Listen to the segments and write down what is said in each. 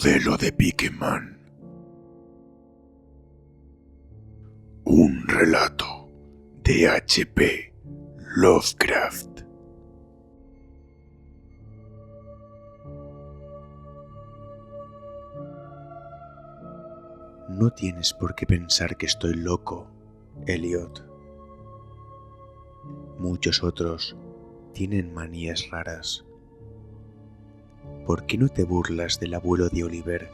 modelo de Pickman. Un relato de H.P. Lovecraft. No tienes por qué pensar que estoy loco, Elliot. Muchos otros tienen manías raras. ¿Por qué no te burlas del abuelo de Oliver,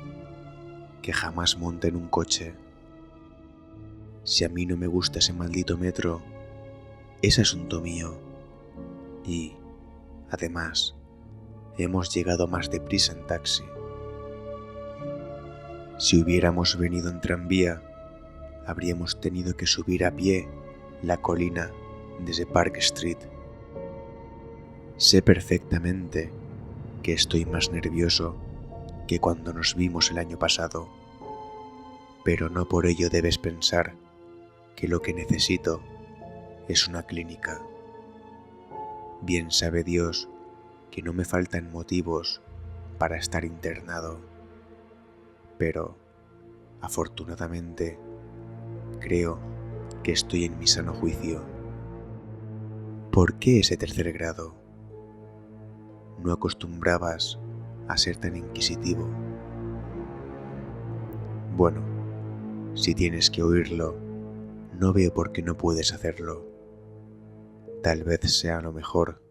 que jamás monta en un coche? Si a mí no me gusta ese maldito metro, es asunto mío. Y, además, hemos llegado más deprisa en taxi. Si hubiéramos venido en tranvía, habríamos tenido que subir a pie la colina desde Park Street. Sé perfectamente que estoy más nervioso que cuando nos vimos el año pasado, pero no por ello debes pensar que lo que necesito es una clínica. Bien sabe Dios que no me faltan motivos para estar internado, pero, afortunadamente, creo que estoy en mi sano juicio. ¿Por qué ese tercer grado? ¿No acostumbrabas a ser tan inquisitivo? Bueno, si tienes que oírlo, no veo por qué no puedes hacerlo. Tal vez sea lo mejor,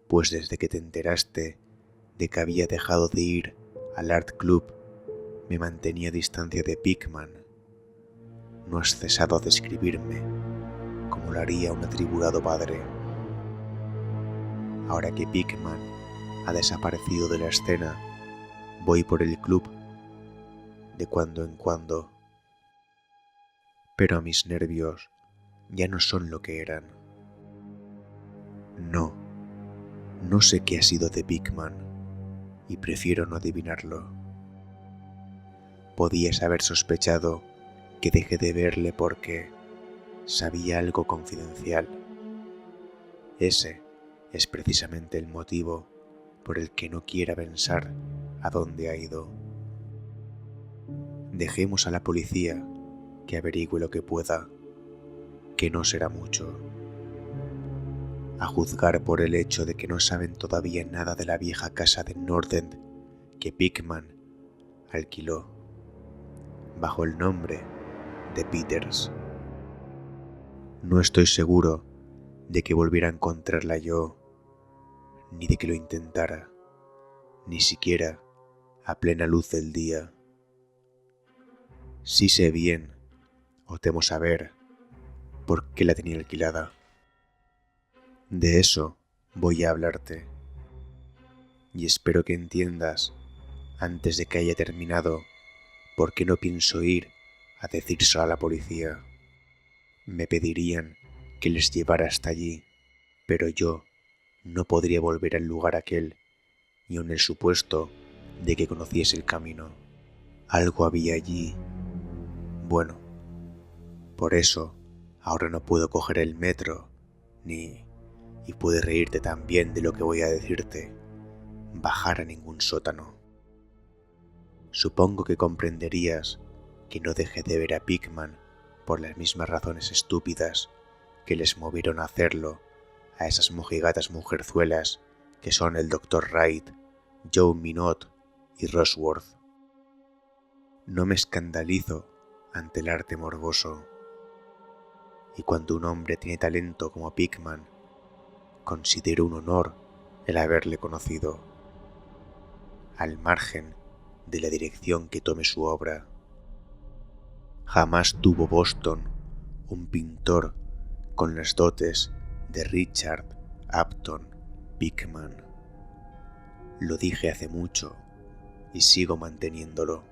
pues desde que te enteraste de que había dejado de ir al Art Club, me mantenía a distancia de Pickman. No has cesado de escribirme, como lo haría un atribulado padre. Ahora que Pickman ha desaparecido de la escena, voy por el club de cuando en cuando, pero mis nervios ya no son lo que eran. No sé qué ha sido de Pickman y prefiero no adivinarlo. Podías haber sospechado que dejé de verle porque sabía algo confidencial. Ese es precisamente el motivo por el que no quiera pensar a dónde ha ido. Dejemos a la policía que averigüe lo que pueda, que no será mucho. A juzgar por el hecho de que no saben todavía nada de la vieja casa de North End que Pickman alquiló bajo el nombre de Peters. No estoy seguro de que volviera a encontrarla yo, ni de que lo intentara, ni siquiera a plena luz del día. Sí sé bien, o temo saber, por qué la tenía alquilada. De eso voy a hablarte, y espero que entiendas, antes de que haya terminado, por qué no pienso ir a decírselo a la policía. Me pedirían que les llevara hasta allí, pero yo no podría volver al lugar aquel, ni aun el supuesto de que conociese el camino. Algo había allí. Bueno, por eso ahora no puedo coger el metro, y puedes reírte también de lo que voy a decirte, bajar a ningún sótano. Supongo que comprenderías que no dejé de ver a Pickman por las mismas razones estúpidas que les movieron a hacerlo a esas mojigatas mujerzuelas que son el Dr. Wright, Joe Minot y Rosworth. No me escandalizo ante el arte morboso, y cuando un hombre tiene talento como Pickman, considero un honor el haberle conocido, al margen de la dirección que tome su obra. Jamás tuvo Boston un pintor con las dotes de Richard Upton Pickman. Lo dije hace mucho y sigo manteniéndolo.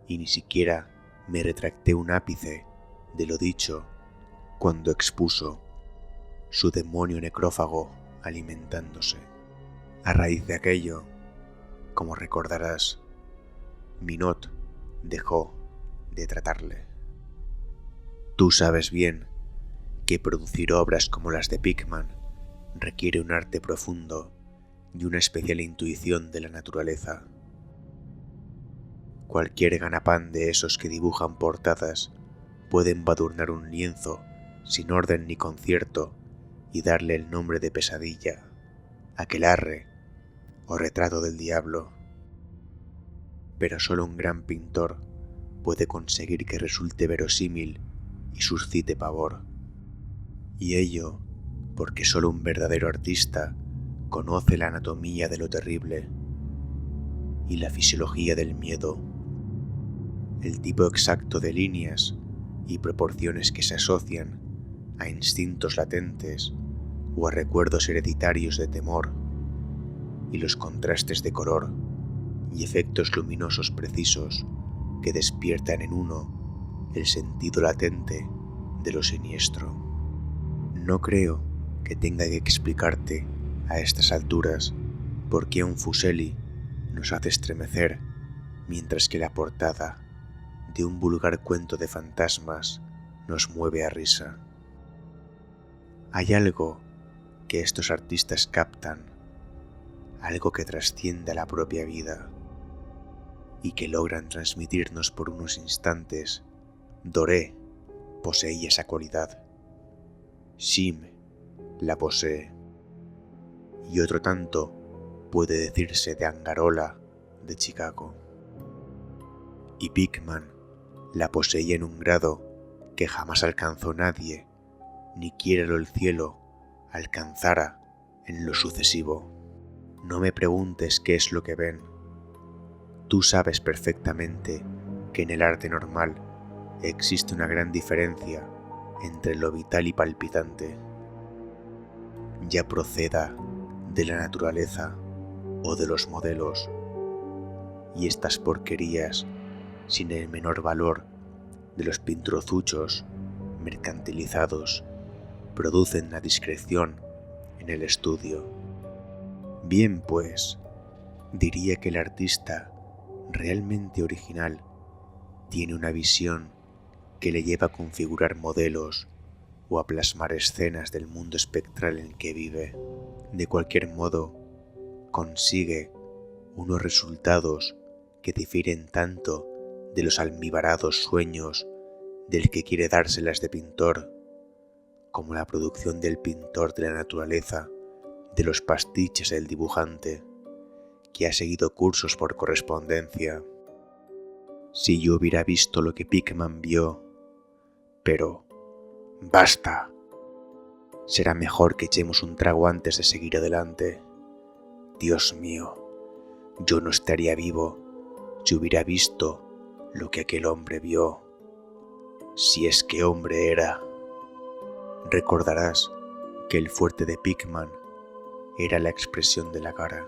Y ni siquiera me retracté un ápice de lo dicho cuando expuso su demonio necrófago alimentándose. A raíz de aquello, como recordarás, Minot dejó de tratarle. Tú sabes bien que producir obras como las de Pickman requiere un arte profundo y una especial intuición de la naturaleza. Cualquier ganapán de esos que dibujan portadas puede embadurnar un lienzo sin orden ni concierto y darle el nombre de pesadilla, aquelarre o retrato del diablo. Pero solo un gran pintor puede conseguir que resulte verosímil y suscite pavor. Y ello porque solo un verdadero artista conoce la anatomía de lo terrible y la fisiología del miedo, el tipo exacto de líneas y proporciones que se asocian a instintos latentes o a recuerdos hereditarios de temor, y los contrastes de color y efectos luminosos precisos que despiertan en uno el sentido latente de lo siniestro. No creo que tenga que explicarte a estas alturas por qué un Fuseli nos hace estremecer mientras que la portada de un vulgar cuento de fantasmas nos mueve a risa. Hay algo que estos artistas captan, algo que trasciende a la propia vida y que logran transmitirnos por unos instantes. Doré poseía esa cualidad, Shim la posee, y otro tanto puede decirse de Angarola de Chicago. Y Pickman la poseía en un grado que jamás alcanzó nadie, ni quiéralo el cielo alcanzara en lo sucesivo. No me preguntes qué es lo que ven. Tú sabes perfectamente que en el arte normal existe una gran diferencia entre lo vital y palpitante, ya proceda de la naturaleza o de los modelos, y estas porquerías sin el menor valor de los pintrozuchos mercantilizados producen la discreción en el estudio. Bien pues, diría que el artista realmente original tiene una visión que le lleva a configurar modelos o a plasmar escenas del mundo espectral en el que vive. De cualquier modo, consigue unos resultados que difieren tanto de los almibarados sueños del que quiere dárselas de pintor, como la producción del pintor de la naturaleza, de los pastiches del dibujante, que ha seguido cursos por correspondencia. Si yo hubiera visto lo que Pickman vio, pero ¡basta! Será mejor que echemos un trago antes de seguir adelante. Dios mío, yo no estaría vivo si hubiera visto lo que aquel hombre vio, si es que hombre era. Recordarás que el fuerte de Pickman era la expresión de la cara.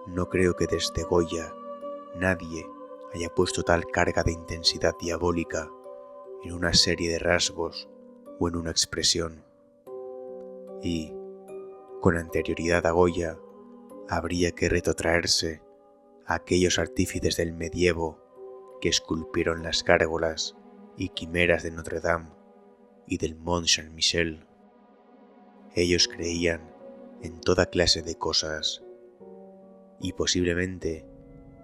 No creo que desde Goya nadie haya puesto tal carga de intensidad diabólica en una serie de rasgos o en una expresión. Y, con anterioridad a Goya, habría que retrotraerse a aquellos artífices del medievo que esculpieron las gárgolas y quimeras de Notre Dame y del Mont Saint-Michel. Ellos creían en toda clase de cosas y posiblemente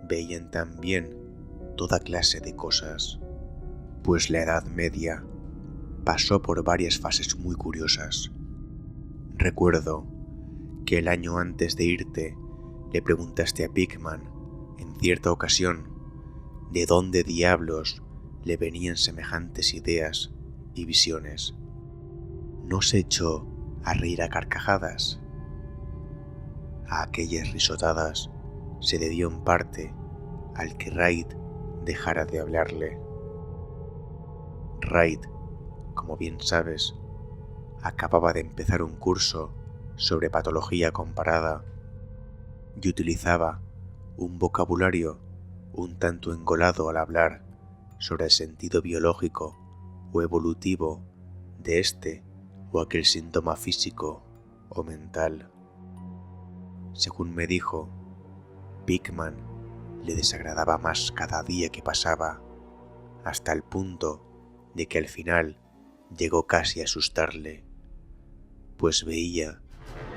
veían también toda clase de cosas, pues la Edad Media pasó por varias fases muy curiosas. Recuerdo que el año antes de irte le preguntaste a Pickman en cierta ocasión de dónde diablos le venían semejantes ideas y visiones. ¿No se echó a reír a carcajadas? A aquellas risotadas se debió en parte al que Wright dejara de hablarle. Wright, como bien sabes, acababa de empezar un curso sobre patología comparada y utilizaba un vocabulario un tanto engolado al hablar sobre el sentido biológico o evolutivo de este o aquel síntoma físico o mental. Según me dijo, Pickman le desagradaba más cada día que pasaba, hasta el punto de que al final llegó casi a asustarle, pues veía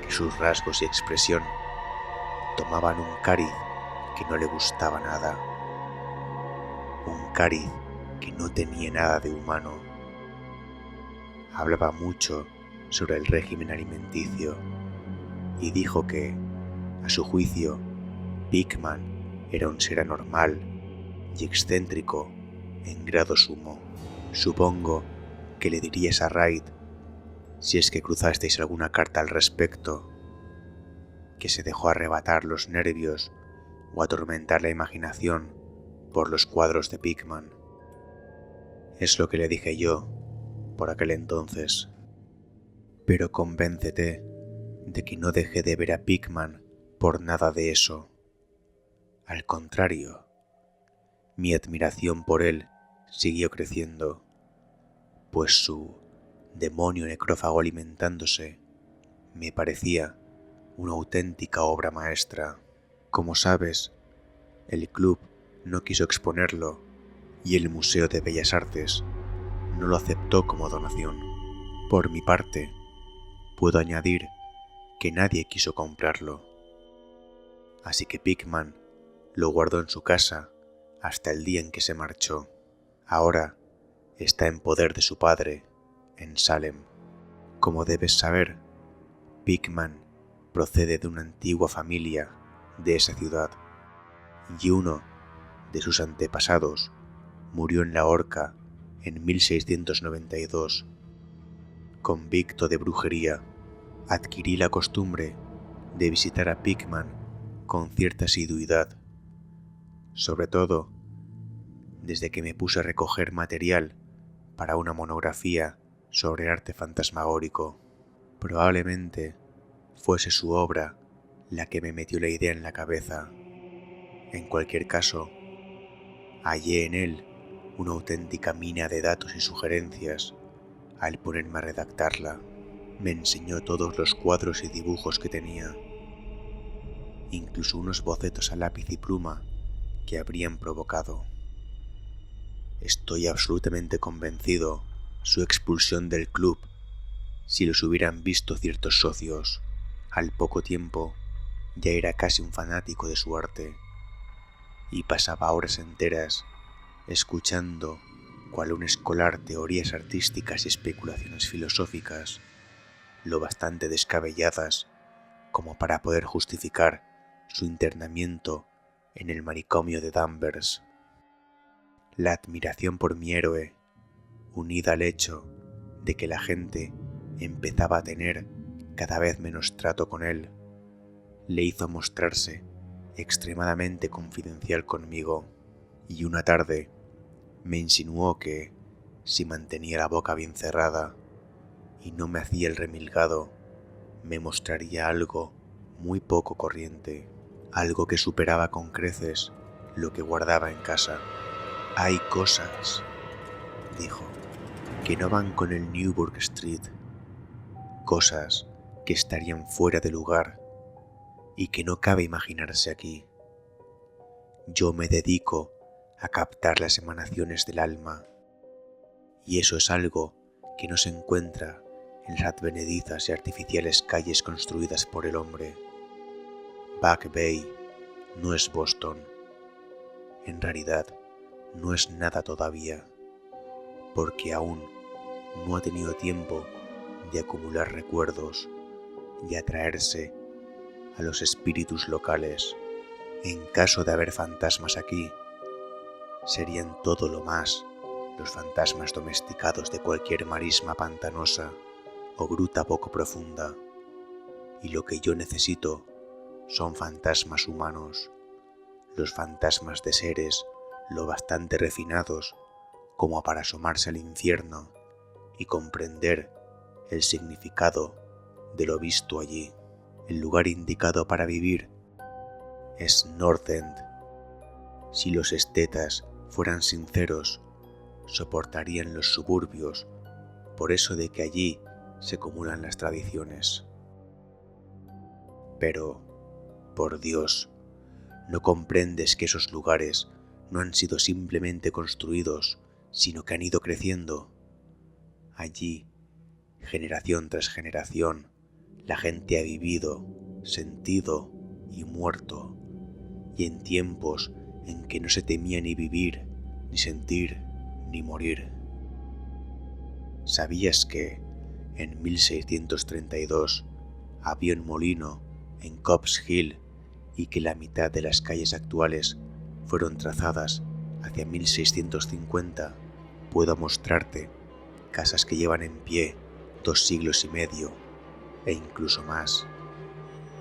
que sus rasgos y expresión tomaban un cariz que no le gustaba nada. un cariz que no tenía nada de humano. Hablaba mucho sobre el régimen alimenticio y dijo que, a su juicio, Pickman era un ser anormal y excéntrico en grado sumo. Supongo que le dirías a Wright, si es que cruzasteis alguna carta al respecto, que se dejó arrebatar los nervios o atormentar la imaginación por los cuadros de Pickman. Es lo que le dije yo por aquel entonces. Pero convéncete de que no dejé de ver a Pickman por nada de eso. Al contrario, mi admiración por él siguió creciendo, pues su demonio necrófago alimentándose me parecía una auténtica obra maestra. Como sabes, el club no quiso exponerlo y el Museo de Bellas Artes no lo aceptó como donación. Por mi parte, puedo añadir que nadie quiso comprarlo. Así que Pickman lo guardó en su casa hasta el día en que se marchó. Ahora está en poder de su padre, en Salem. Como debes saber, Pickman procede de una antigua familia de esa ciudad, y uno de sus antepasados murió en la horca en 1692. Convicto de brujería, adquirí la costumbre de visitar a Pickman con cierta asiduidad, sobre todo desde que me puse a recoger material para una monografía sobre arte fantasmagórico. Probablemente fuese su obra la que me metió la idea en la cabeza. En cualquier caso, hallé en él una auténtica mina de datos y sugerencias al ponerme a redactarla. Me enseñó todos los cuadros y dibujos que tenía, incluso unos bocetos a lápiz y pluma que habrían provocado. Estoy absolutamente convencido su expulsión del club si los hubieran visto ciertos socios. Al poco tiempo ya era casi un fanático de su arte y pasaba horas enteras escuchando cual un escolar teorías artísticas y especulaciones filosóficas lo bastante descabelladas como para poder justificar su internamiento en el manicomio de Danvers. La admiración por mi héroe, unida al hecho de que la gente empezaba a tener cada vez menos trato con él, le hizo mostrarse extremadamente confidencial conmigo, y una tarde me insinuó que, si mantenía la boca bien cerrada y no me hacía el remilgado, me mostraría algo muy poco corriente, algo que superaba con creces lo que guardaba en casa. Hay cosas, dijo, que no van con el Newburgh Street, cosas que estarían fuera de lugar y que no cabe imaginarse aquí. Yo me dedico a captar las emanaciones del alma, y eso es algo que no se encuentra en las advenedizas y artificiales calles construidas por el hombre. Back Bay no es Boston. En realidad, no es nada todavía, porque aún no ha tenido tiempo de acumular recuerdos y atraerse a los espíritus locales. En caso de haber fantasmas aquí, serían todo lo más los fantasmas domesticados de cualquier marisma pantanosa o gruta poco profunda, y lo que yo necesito son fantasmas humanos, los fantasmas de seres lo bastante refinados como para asomarse al infierno y comprender el significado de lo visto allí. El lugar indicado para vivir es North End. Si los estetas fueran sinceros, soportarían los suburbios por eso de que allí se acumulan las tradiciones. Pero, por Dios, ¿no comprendes que esos lugares no han sido simplemente construidos, sino que han ido creciendo? Allí, generación tras generación, la gente ha vivido, sentido y muerto, y en tiempos en que no se temía ni vivir ni sentir, ni morir. ¿Sabías que en 1632 había un molino en Copp's Hill y que la mitad de las calles actuales fueron trazadas hacia 1650? Puedo mostrarte casas que llevan en pie 2 siglos y medio e incluso más.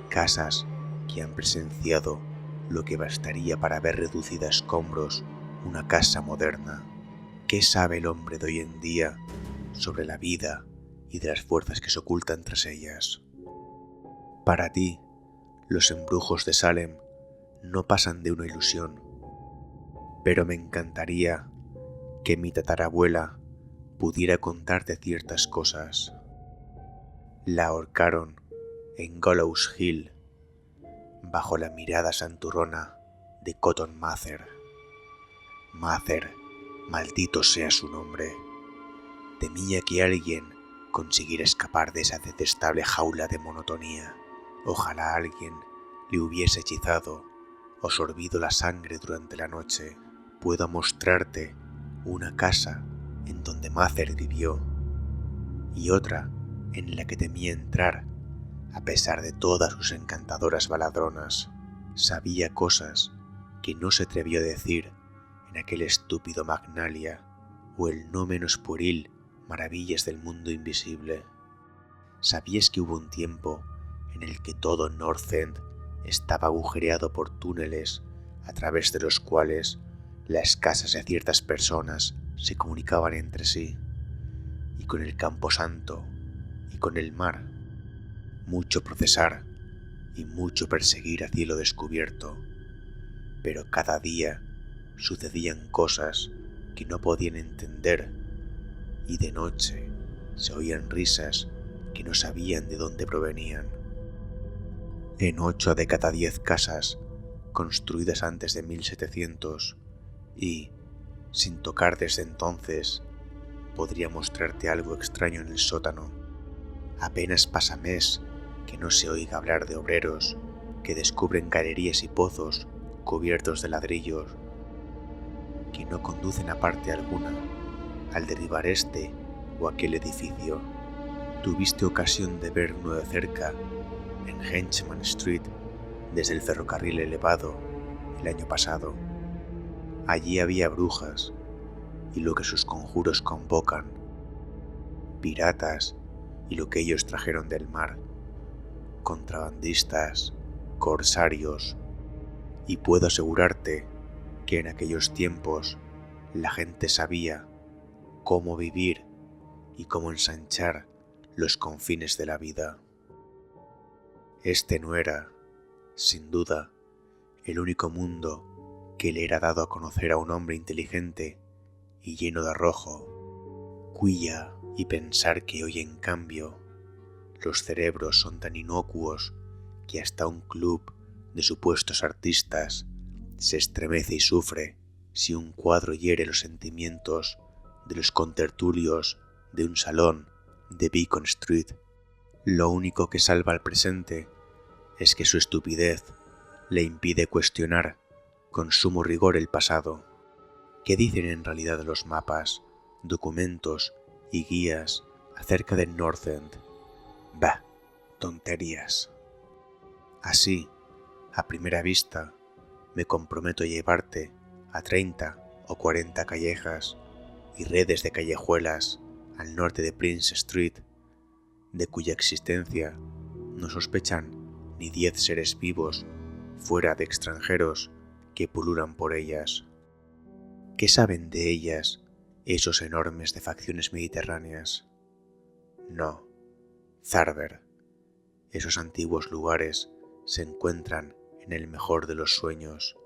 Casas que han presenciado lo que bastaría para ver reducida a escombros una casa moderna. ¿Qué sabe el hombre de hoy en día sobre la vida y de las fuerzas que se ocultan tras ellas? Para ti, los embrujos de Salem no pasan de una ilusión, pero me encantaría que mi tatarabuela pudiera contarte ciertas cosas. La ahorcaron en Gallows Hill, bajo la mirada santurrona de Cotton Mather. Mather, maldito sea su nombre. Temía que alguien consiguiera escapar de esa detestable jaula de monotonía. Ojalá alguien le hubiese hechizado o sorbido la sangre durante la noche. Puedo mostrarte una casa en donde Mather vivió y otra en la que temía entrar a pesar de todas sus encantadoras baladronas. Sabía cosas que no se atrevió a decir en aquel estúpido Magnalia o el no menos pueril Maravillas del Mundo Invisible. ¿Sabías que hubo un tiempo en el que todo North End estaba agujereado por túneles a través de los cuales las casas de ciertas personas se comunicaban entre sí, y con el Camposanto y con el mar? Mucho procesar y mucho perseguir a cielo descubierto, pero cada día sucedían cosas que no podían entender, y de noche se oían risas que no sabían de dónde provenían. En 8 de cada 10 casas construidas antes de 1700 y sin tocar desde entonces, podría mostrarte algo extraño en el sótano. Apenas pasa mes que no se oiga hablar de obreros que descubren galerías y pozos cubiertos de ladrillos que no conducen a parte alguna al derribar este o aquel edificio. ¿Tuviste ocasión de ver uno de cerca en Henchman Street desde el ferrocarril elevado el año pasado? Allí había brujas y lo que sus conjuros convocan, piratas y lo que ellos trajeron del mar, contrabandistas, corsarios, y puedo asegurarte que en aquellos tiempos la gente sabía cómo vivir y cómo ensanchar los confines de la vida. Este no era, sin duda, el único mundo que le era dado a conocer a un hombre inteligente y lleno de arrojo. Cuya y pensar que hoy, en cambio, los cerebros son tan inocuos que hasta un club de supuestos artistas se estremece y sufre si un cuadro hiere los sentimientos de los contertulios de un salón de Beacon Street. Lo único que salva al presente es que su estupidez le impide cuestionar con sumo rigor el pasado. ¿Qué dicen en realidad los mapas, documentos y guías acerca del North End? Bah, tonterías. Así, a primera vista, me comprometo a llevarte a 30 o 40 callejas y redes de callejuelas al norte de Prince Street, de cuya existencia no sospechan ni 10 seres vivos fuera de extranjeros que pululan por ellas. ¿Qué saben de ellas esos enormes de facciones mediterráneas? No, Zarber. Esos antiguos lugares se encuentran en el mejor de los sueños.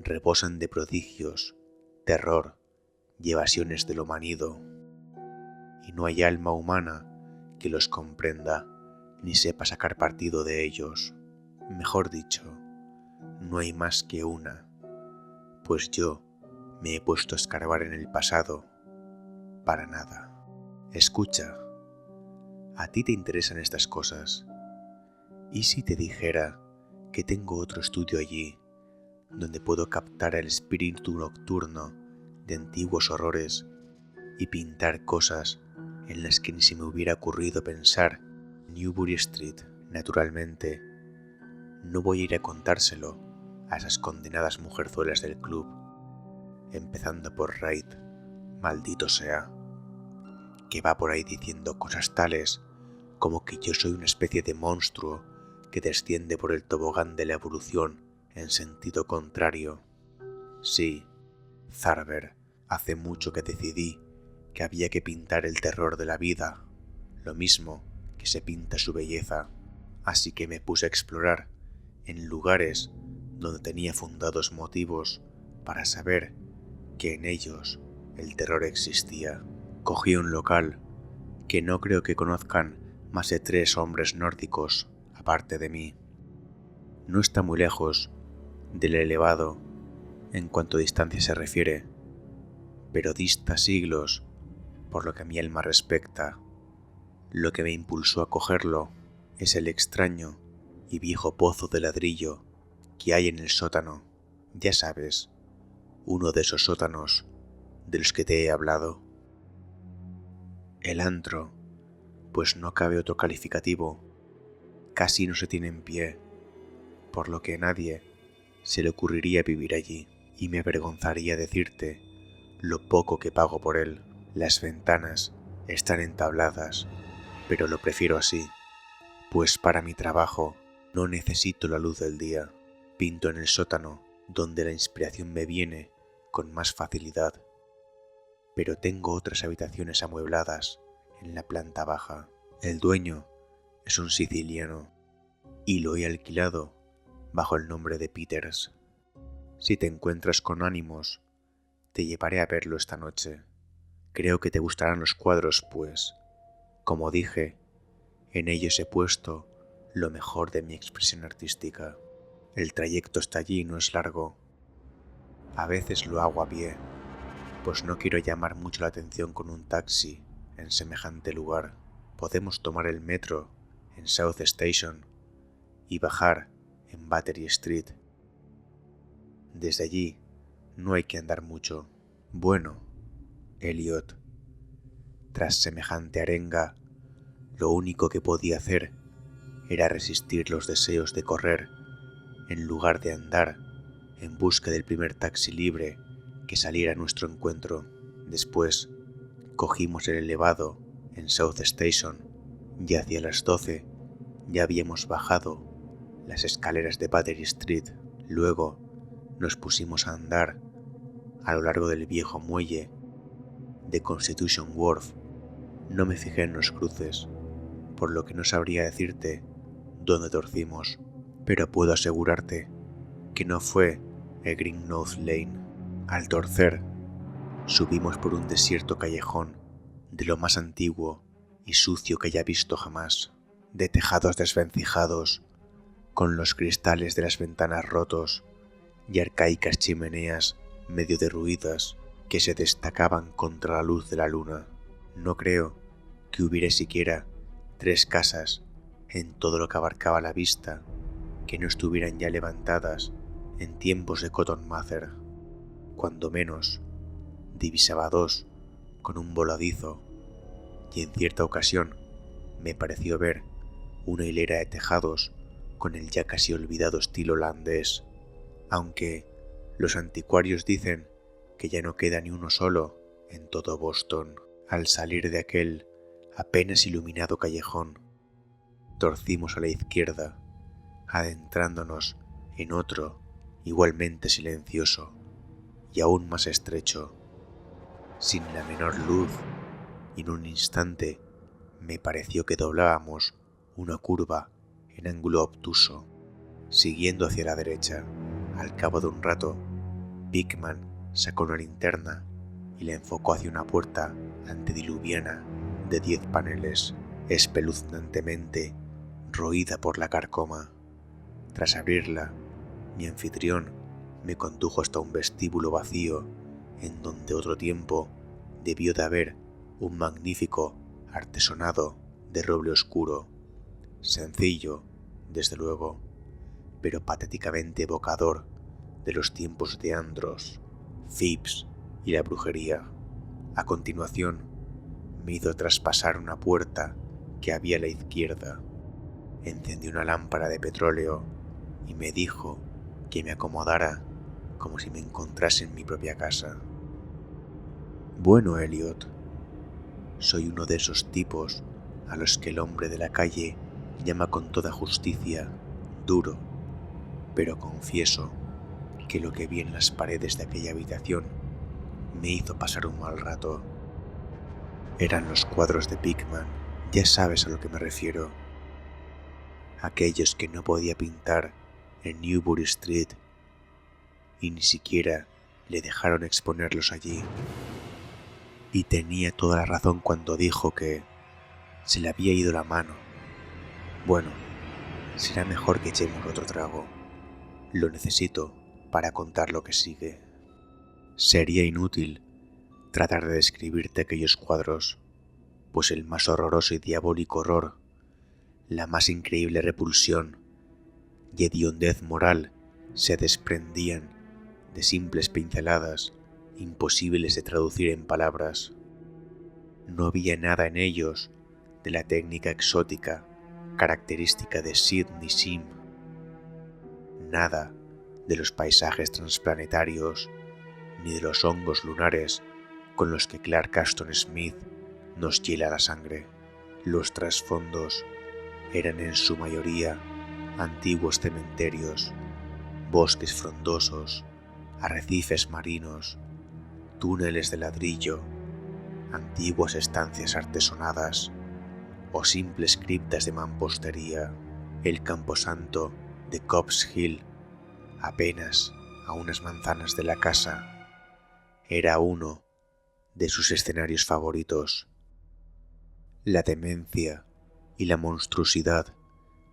Rebosan de prodigios, terror y evasiones de lo manido. Y no hay alma humana que los comprenda ni sepa sacar partido de ellos. Mejor dicho, no hay más que una, pues yo me he puesto a escarbar en el pasado para nada. Escucha, ¿a ti te interesan estas cosas? ¿Y si te dijera que tengo otro estudio allí, donde puedo captar el espíritu nocturno de antiguos horrores y pintar cosas en las que ni se me hubiera ocurrido pensar. Newbury Street, naturalmente. No voy a ir a contárselo a esas condenadas mujerzuelas del club, empezando por Wright, maldito sea, que va por ahí diciendo cosas tales como que yo soy una especie de monstruo que desciende por el tobogán de la evolución en sentido contrario. Sí, Zarber, hace mucho que decidí que había que pintar el terror de la vida, lo mismo que se pinta su belleza, así que me puse a explorar en lugares donde tenía fundados motivos para saber que en ellos el terror existía. Cogí un local que no creo que conozcan más de 3 hombres nórdicos aparte de mí. No está muy lejos del elevado en cuanto a distancia se refiere, pero dista siglos por lo que a mi alma respecta. Lo que me impulsó a cogerlo es el extraño y viejo pozo de ladrillo que hay en el sótano. Ya sabes, uno de esos sótanos de los que te he hablado. El antro, pues no cabe otro calificativo, casi no se tiene en pie, por lo que a nadie se le ocurriría vivir allí, y me avergonzaría decirte lo poco que pago por él. Las ventanas están entabladas, pero lo prefiero así, pues para mi trabajo no necesito la luz del día. Pinto en el sótano, donde la inspiración me viene con más facilidad, pero tengo otras habitaciones amuebladas en la planta baja. El dueño es un siciliano y lo he alquilado bajo el nombre de Peters. Si te encuentras con ánimos, te llevaré a verlo esta noche. Creo que te gustarán los cuadros, pues, como dije, en ellos he puesto lo mejor de mi expresión artística. El trayecto hasta allí no es largo. A veces lo hago a pie, pues no quiero llamar mucho la atención con un taxi en semejante lugar. Podemos tomar el metro en South Station y bajar en Battery Street. Desde allí no hay que andar mucho. Bueno, Elliot, tras semejante arenga, lo único que podía hacer era resistir los deseos de correr en lugar de andar en busca del primer taxi libre que saliera a nuestro encuentro. Después cogimos el elevado en South Station y hacia las 12 ya habíamos bajado las escaleras de Battery Street. Luego nos pusimos a andar a lo largo del viejo muelle de Constitution Wharf. No me fijé en los cruces, por lo que no sabría decirte dónde torcimos, pero puedo asegurarte que no fue el Greenouth Lane. Al torcer, subimos por un desierto callejón de lo más antiguo y sucio que haya visto jamás, de tejados desvencijados, con los cristales de las ventanas rotos y arcaicas chimeneas medio derruidas que se destacaban contra la luz de la luna. No creo que hubiera siquiera 3 casas en todo lo que abarcaba la vista que no estuvieran ya levantadas en tiempos de Cotton Mather. Cuando menos, divisaba 2 con un voladizo, y en cierta ocasión me pareció ver una hilera de tejados con el ya casi olvidado estilo holandés, aunque los anticuarios dicen que ya no queda ni uno solo en todo Boston. Al salir de aquel apenas iluminado callejón, torcimos a la izquierda, adentrándonos en otro igualmente silencioso y aún más estrecho, sin la menor luz, y en un instante me pareció que doblábamos una curva en ángulo obtuso, siguiendo hacia la derecha. Al cabo de un rato, Pickman sacó una linterna y la enfocó hacia una puerta antediluviana de 10 paneles, espeluznantemente roída por la carcoma. Tras abrirla, mi anfitrión me condujo hasta un vestíbulo vacío en donde otro tiempo debió de haber un magnífico artesonado de roble oscuro, sencillo, desde luego, pero patéticamente evocador de los tiempos de Andros, Phipps y la brujería. A continuación, me hizo traspasar una puerta que había a la izquierda. Encendió una lámpara de petróleo y me dijo que me acomodara como si me encontrase en mi propia casa. Bueno, Elliot, soy uno de esos tipos a los que el hombre de la calle llama con toda justicia duro, pero confieso que lo que vi en las paredes de aquella habitación me hizo pasar un mal rato. Eran los cuadros de Pickman, ya sabes a lo que me refiero. Aquellos que no podía pintar en Newbury Street y ni siquiera le dejaron exponerlos allí. Y tenía toda la razón cuando dijo que se le había ido la mano. Bueno, será mejor que echemos otro trago. Lo necesito para contar lo que sigue. Sería inútil tratar de describirte aquellos cuadros, pues el más horroroso y diabólico horror, la más increíble repulsión y hediondez moral se desprendían de simples pinceladas imposibles de traducir en palabras. No había nada en ellos de la técnica exótica característica de Sidney Sim, nada de los paisajes transplanetarios ni de los hongos lunares con los que Clark Ashton Smith nos hiela la sangre. Los trasfondos eran en su mayoría antiguos cementerios, bosques frondosos, arrecifes marinos, túneles de ladrillo, antiguas estancias artesonadas o simples criptas de mampostería. El camposanto de Copp's Hill, apenas a unas manzanas de la casa, era uno de sus escenarios favoritos. La demencia y la monstruosidad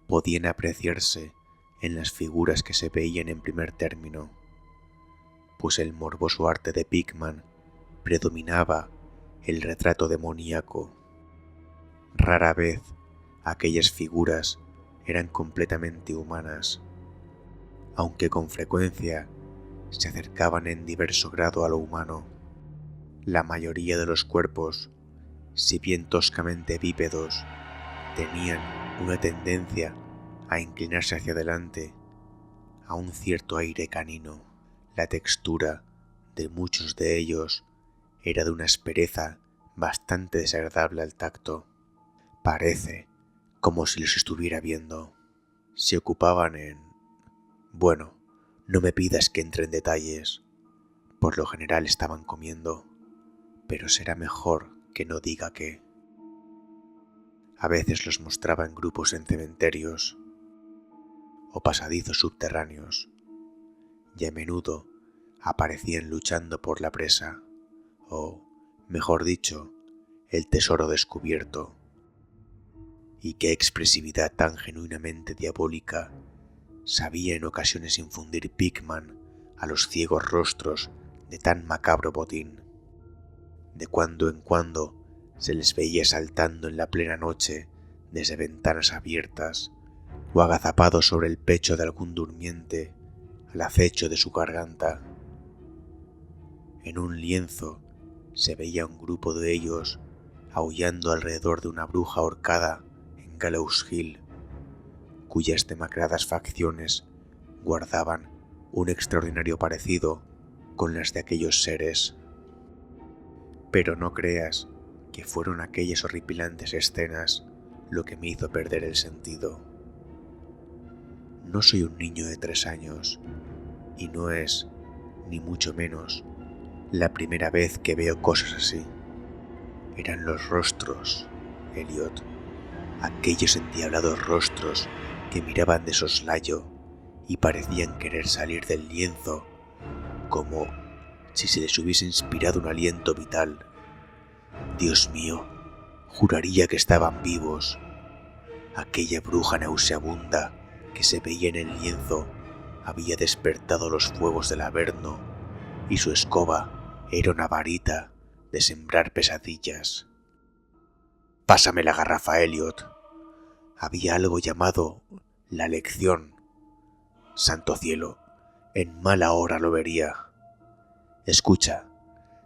podían apreciarse en las figuras que se veían en primer término, pues el morboso arte de Pickman predominaba el retrato demoníaco. Rara vez aquellas figuras eran completamente humanas, aunque con frecuencia se acercaban en diverso grado a lo humano. La mayoría de los cuerpos, si bien toscamente bípedos, tenían una tendencia a inclinarse hacia adelante, a un cierto aire canino. La textura de muchos de ellos era de una aspereza bastante desagradable al tacto. Parece como si los estuviera viendo. Se ocupaban en... Bueno, no me pidas que entre en detalles. Por lo general estaban comiendo, pero será mejor que no diga qué. A veces los mostraba en grupos en cementerios o pasadizos subterráneos, y a menudo aparecían luchando por la presa, o, mejor dicho, el tesoro descubierto. Y qué expresividad tan genuinamente diabólica sabía en ocasiones infundir Pickman a los ciegos rostros de tan macabro botín. De cuando en cuando se les veía saltando en la plena noche desde ventanas abiertas o agazapados sobre el pecho de algún durmiente al acecho de su garganta. En un lienzo se veía un grupo de ellos aullando alrededor de una bruja ahorcada en Gallows Hill, cuyas demacradas facciones guardaban un extraordinario parecido con las de aquellos seres. Pero no creas que fueron aquellas horripilantes escenas lo que me hizo perder el sentido. No soy un niño de 3 años, y no es, ni mucho menos, la primera vez que veo cosas así. Eran los rostros, Elliot, aquellos endiablados rostros que miraban de soslayo y parecían querer salir del lienzo, como si se les hubiese inspirado un aliento vital. Dios mío, juraría que estaban vivos. Aquella bruja nauseabunda que se veía en el lienzo había despertado los fuegos del Averno, y su escoba era una varita de sembrar pesadillas. Pásame la garrafa, Elliot. Había algo llamado la lección. Santo cielo, en mala hora lo vería. Escucha,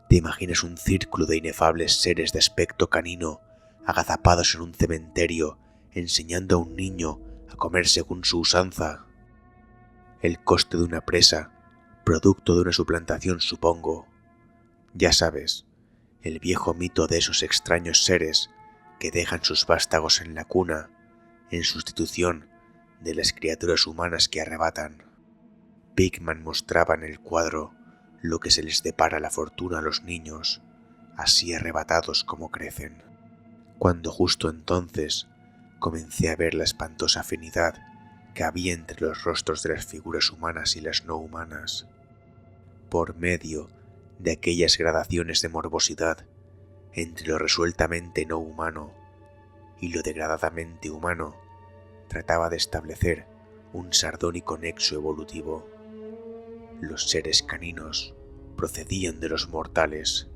Te imaginas un círculo de inefables seres de aspecto canino agazapados en un cementerio, enseñando a un niño a comer según su usanza. El coste de una presa, producto de una suplantación, supongo. Ya sabes, el viejo mito de esos extraños seres que dejan sus vástagos en la cuna en sustitución de las criaturas humanas que arrebatan. Pickman mostraba en el cuadro lo que se les depara la fortuna a los niños, así arrebatados como crecen. Cuando justo entonces comencé a ver la espantosa afinidad que había entre los rostros de las figuras humanas y las no humanas. Por medio de aquellas gradaciones de morbosidad entre lo resueltamente no humano y lo degradadamente humano, trataba de establecer un sardónico nexo evolutivo. Los seres caninos procedían de los mortales,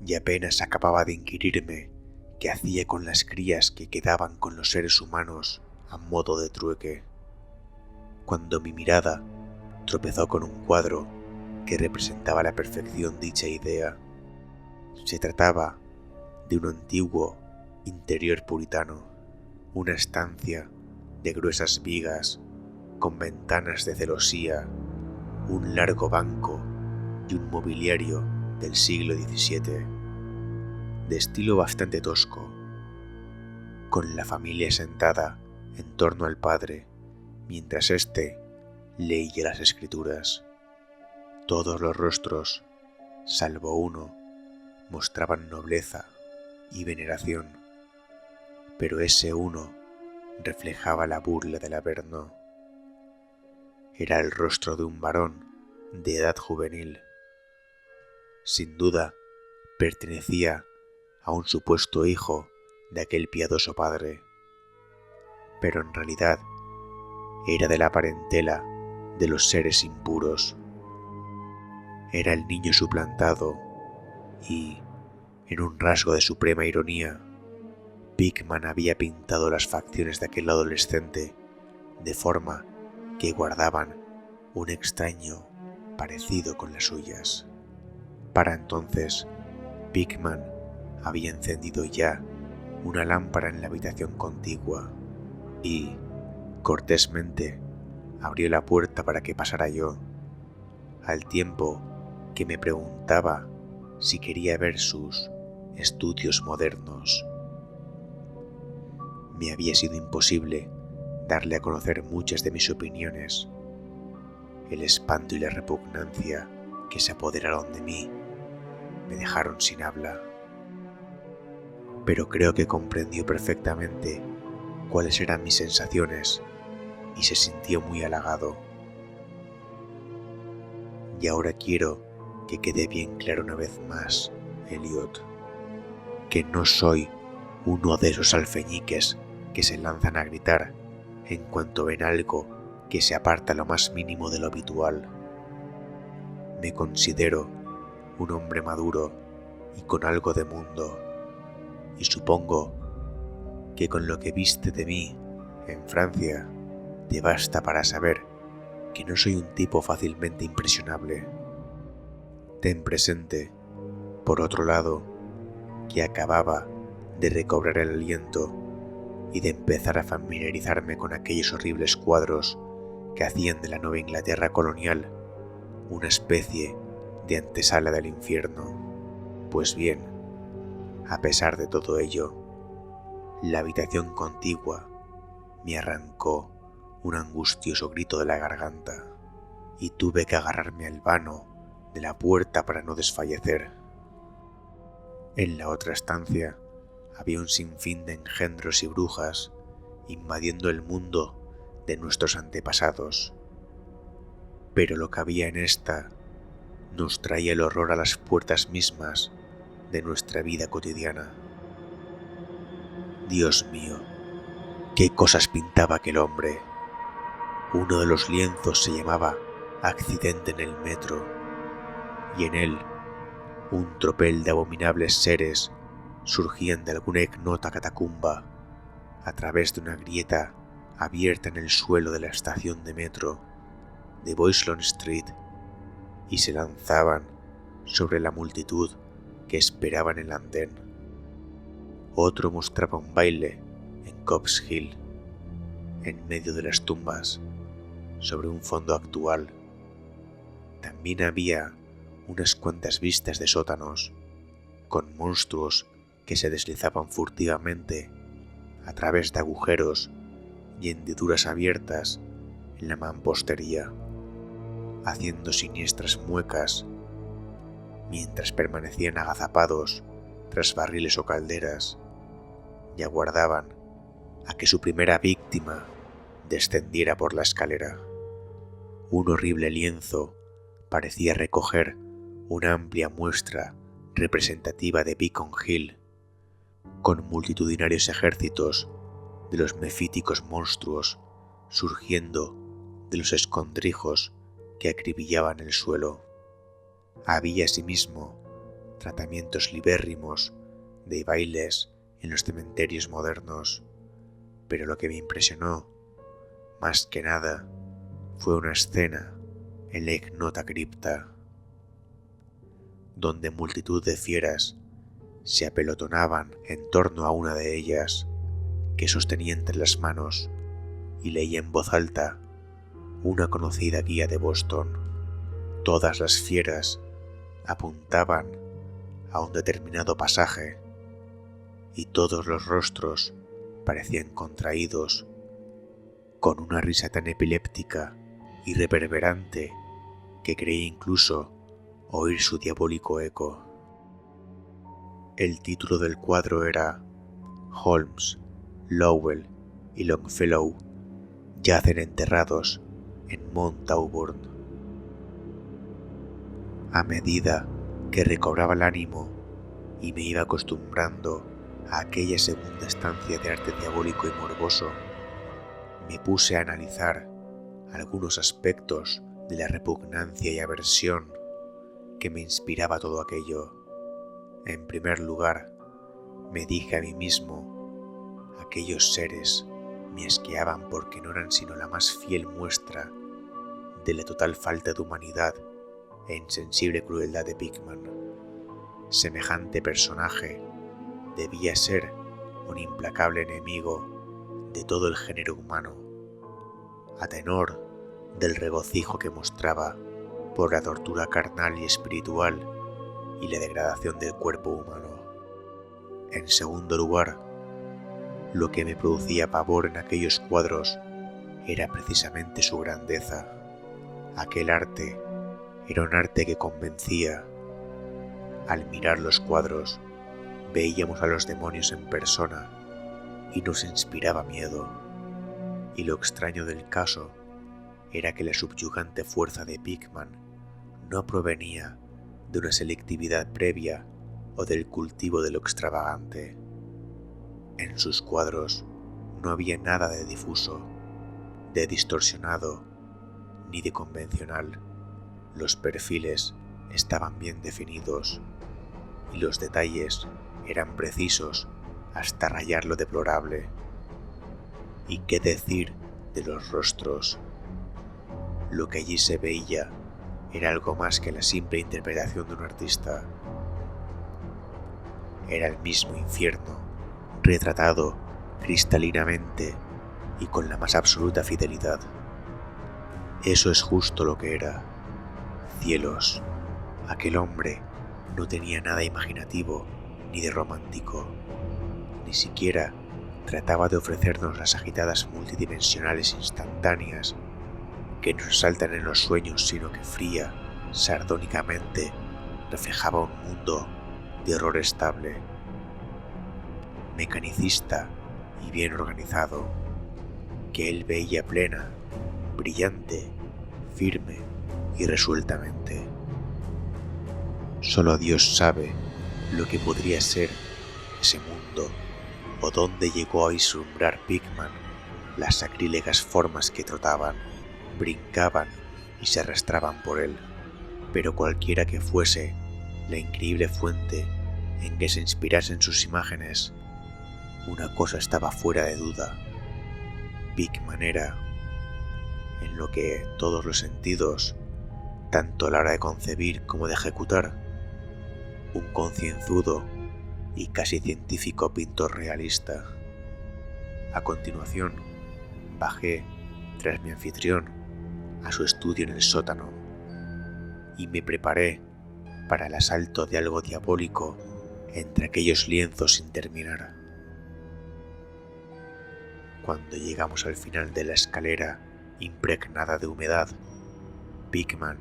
y apenas acababa de inquirirme qué hacía con las crías que quedaban con los seres humanos a modo de trueque, cuando mi mirada tropezó con un cuadro que representaba a la perfección dicha idea. Se trataba de un antiguo interior puritano, una estancia de gruesas vigas con ventanas de celosía, un largo banco y un mobiliario del siglo XVII, de estilo bastante tosco, con la familia sentada en torno al padre, mientras éste leía las escrituras. Todos los rostros, salvo uno, mostraban nobleza y veneración, pero ese uno reflejaba la burla del Averno. Era el rostro de un varón de edad juvenil. Sin duda, pertenecía a un supuesto hijo de aquel piadoso padre, pero en realidad era de la parentela de los seres impuros. Era el niño suplantado y, en un rasgo de suprema ironía, Pickman había pintado las facciones de aquel adolescente de forma que guardaban un extraño parecido con las suyas. Para entonces, Pickman había encendido ya una lámpara en la habitación contigua y, cortésmente, abrió la puerta para que pasara yo, al tiempo que me preguntaba si quería ver sus estudios modernos. Me había sido imposible darle a conocer muchas de mis opiniones. El espanto y la repugnancia que se apoderaron de mí me dejaron sin habla. Pero creo que comprendió perfectamente cuáles eran mis sensaciones y se sintió muy halagado. Y ahora quiero que quede bien claro una vez más, Elliot, que no soy uno de esos alfeñiques que se lanzan a gritar en cuanto ven algo que se aparta lo más mínimo de lo habitual. Me considero un hombre maduro y con algo de mundo, y supongo que con lo que viste de mí en Francia te basta para saber que no soy un tipo fácilmente impresionable. Ten presente, por otro lado, que acababa de recobrar el aliento y de empezar a familiarizarme con aquellos horribles cuadros que hacían de la Nueva Inglaterra colonial una especie de antesala del infierno. Pues bien, a pesar de todo ello, la habitación contigua me arrancó un angustioso grito de la garganta y tuve que agarrarme al vano de la puerta para no desfallecer. En la otra estancia había un sinfín de engendros y brujas invadiendo el mundo de nuestros antepasados, pero lo que había en esta nos traía el horror a las puertas mismas de nuestra vida cotidiana. Dios mío, qué cosas pintaba aquel hombre. Uno de los lienzos se llamaba Accidente en el metro, y en él un tropel de abominables seres surgían de alguna ignota catacumba a través de una grieta abierta en el suelo de la estación de metro de Boylston Street y se lanzaban sobre la multitud que esperaba en el andén. Otro mostraba un baile en Copp's Hill, en medio de las tumbas, sobre un fondo actual. También había unas cuantas vistas de sótanos, con monstruos que se deslizaban furtivamente a través de agujeros y hendiduras abiertas en la mampostería, haciendo siniestras muecas mientras permanecían agazapados tras barriles o calderas y aguardaban a que su primera víctima descendiera por la escalera. Un horrible lienzo parecía recoger una amplia muestra representativa de Beacon Hill, con multitudinarios ejércitos de los mefíticos monstruos surgiendo de los escondrijos que acribillaban el suelo. Había asimismo tratamientos libérrimos de bailes en los cementerios modernos, pero lo que me impresionó, más que nada, fue una escena en la ignota cripta, donde multitud de fieras se apelotonaban en torno a una de ellas, que sostenía entre las manos y leía en voz alta una conocida guía de Boston. Todas las fieras apuntaban a un determinado pasaje y todos los rostros parecían contraídos, con una risa tan epiléptica y reverberante que creí incluso oír su diabólico eco. El título del cuadro era Holmes, Lowell y Longfellow yacen enterrados en Mount Auburn. A medida que recobraba el ánimo y me iba acostumbrando a aquella segunda estancia de arte diabólico y morboso, me puse a analizar algunos aspectos de la repugnancia y aversión que me inspiraba todo aquello. En primer lugar, me dije a mí mismo, aquellos seres me asqueaban porque no eran sino la más fiel muestra de la total falta de humanidad e insensible crueldad de Pickman. Semejante personaje debía ser un implacable enemigo de todo el género humano, a tenor del regocijo que mostraba por la tortura carnal y espiritual y la degradación del cuerpo humano. En segundo lugar, lo que me producía pavor en aquellos cuadros era precisamente su grandeza. Aquel arte era un arte que convencía. Al mirar los cuadros, veíamos a los demonios en persona y nos inspiraba miedo. Y lo extraño del caso era que la subyugante fuerza de Pickman no provenía de una selectividad previa o del cultivo de lo extravagante. En sus cuadros no había nada de difuso, de distorsionado, ni de convencional. Los perfiles estaban bien definidos y los detalles eran precisos hasta rayar lo deplorable. ¿Y qué decir de los rostros? Lo que allí se veía era algo más que la simple interpretación de un artista. Era el mismo infierno, retratado cristalinamente y con la más absoluta fidelidad. Eso es justo lo que era. Cielos, aquel hombre no tenía nada imaginativo ni de romántico. Ni siquiera trataba de ofrecernos las agitadas multidimensionales instantáneas que nos asaltan en los sueños, sino que fría, sardónicamente, reflejaba un mundo de horror estable, mecanicista y bien organizado, que él veía plena, brillante, firme y resueltamente. Solo Dios sabe lo que podría ser ese mundo o dónde llegó a vislumbrar Pickman las sacrílegas formas que trotaban, brincaban y se arrastraban por él, pero cualquiera que fuese la increíble fuente en que se inspirasen sus imágenes, una cosa estaba fuera de duda. Pickman era, en lo que todos los sentidos, tanto a la hora de concebir como de ejecutar, un concienzudo y casi científico pintor realista. A continuación, bajé, tras mi anfitrión, a su estudio en el sótano y me preparé para el asalto de algo diabólico entre aquellos lienzos sin terminar. Cuando llegamos al final de la escalera impregnada de humedad, Pickman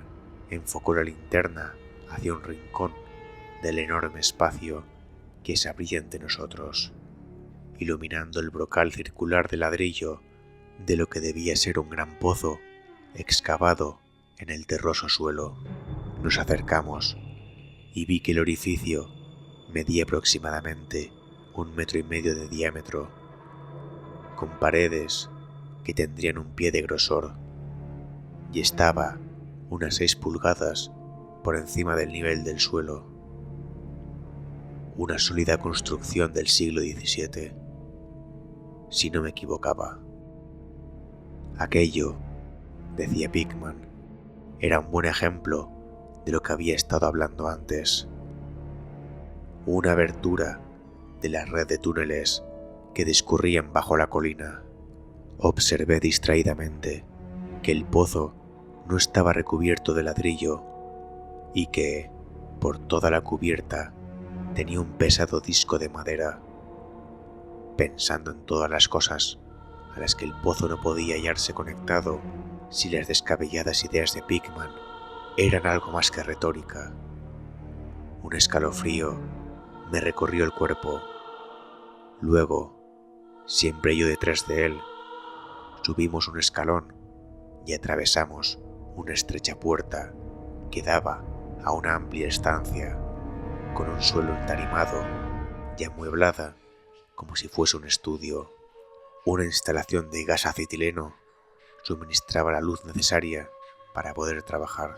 enfocó la linterna hacia un rincón del enorme espacio que se abría ante nosotros, iluminando el brocal circular de ladrillo de lo que debía ser un gran pozo excavado en el terroso suelo. Nos acercamos y vi que el orificio medía aproximadamente 1,5 metros de diámetro, con paredes que tendrían un pie de grosor, y estaba unas 6 pulgadas por encima del nivel del suelo. Una sólida construcción del siglo XVII, si no me equivocaba. Aquello, decía Pickman, era un buen ejemplo de lo que había estado hablando antes. Una abertura de la red de túneles que discurrían bajo la colina. Observé distraídamente que el pozo no estaba recubierto de ladrillo y que, por toda la cubierta, tenía un pesado disco de madera. Pensando en todas las cosas a las que el pozo no podía hallarse conectado si las descabelladas ideas de Pickman eran algo más que retórica, un escalofrío me recorrió el cuerpo. Luego, siempre yo detrás de él, subimos un escalón y atravesamos una estrecha puerta que daba a una amplia estancia con un suelo entarimado y amueblada como si fuese un estudio. Una instalación de gas acetileno suministraba la luz necesaria para poder trabajar.